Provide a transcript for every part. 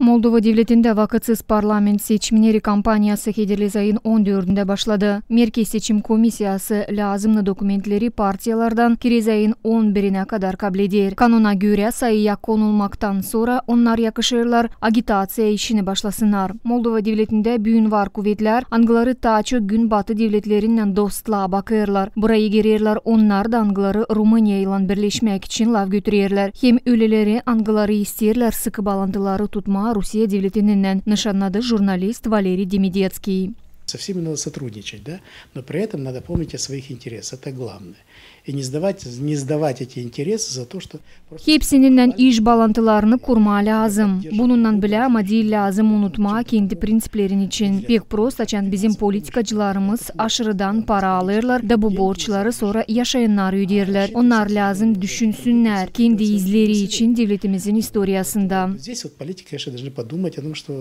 Moldova devletinde vakıtsız parlament seçimleri kampanyası Hederli ayın 14'ünde başladı. Merkez Seçim Komisyası lazımlı dokumentleri partiyalardan Kiriz ayın 11'ine kadar kabul eder. Kanuna göre sayıya konulmaktan sonra onlar yakışırlar agitasiya işini başlasınlar. Moldova devletinde büyün var kuvvetler, angıları taçı gün batı devletlerinden dostluğa bakırlar. Burayı gererler, onlar da angıları Rumınya ile birleşmek için lav götürürler. Hem öyleleri angıları isterler sıkı bağlantıları tutma Rusya devletinden nişanladı jurnalist Валерий Демидецкий. Со всеми надо сотрудничать, да? Но при этом надо помнить о своих интересах. Это главное. И не сдавать эти интересы за то, что... Hepsinin iş bağlantılarını kurma lazım. Bununla bile ama değil lazım unutma kendi prinsiplerin için. Pek prostaçan bizim politikacılarımız aşırıdan para alırlar da bu borçları sonra yaşayanlar öderler. Onlar lazım düşünsünler kendi izleri için devletimizin historiasında. Здесь вот политики, конечно, должны подумать о том, что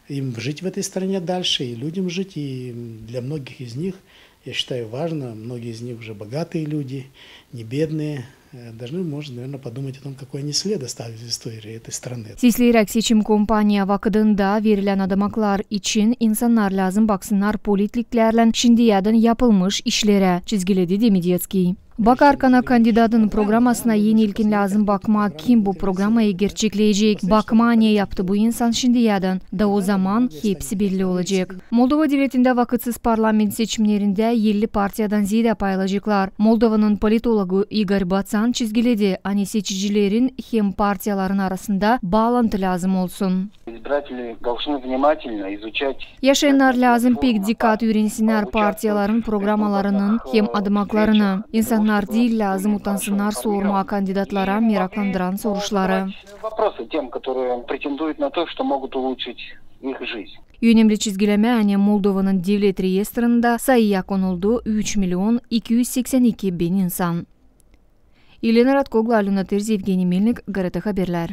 им жить в этой стране дальше, и людям жить, и для многих из них, я считаю, важно, многие из них уже богатые люди, не бедные, должны, может, наверное, подумать о том, какой они след оставят в истории этой страны. Sizleyerek seçim kampanya vakıdında verilen adamaklar için insanlar lazım baksınlar politiklerle şimdiyadan yapılmış işlere, çizgiledi Demideckий. Bakarkana kandidatın programasına yeni ilkin lazım bakma kim bu programayı gerçekleyecek, bakma ne yaptı bu insan şimdiyadan da o zaman hepsi belli olacak. Moldova devletinde vakıtsız parlament seçimlerinde 50 partiyadan ziyade paylaşacaklar. Moldova'nın politologu Igor Batsan çizgiledi, hani seçicilerin hem partiyaların arasında bağlantı lazım olsun. Yaşayanlar lazım pek dikkat öğrensinler partiyaların programalarının hem adamaklarını. İnsanlar değil lazım utansınlar sorma kandidatlara meraklandıran soruşları. Önemli çizgileme hani Moldova'nın devlet reyestrinde sayıya konuldu 3.282.000 insan. Elena Radkoglu, Aluna Terzi, Evgeniy Melnik, Gareta Haberler.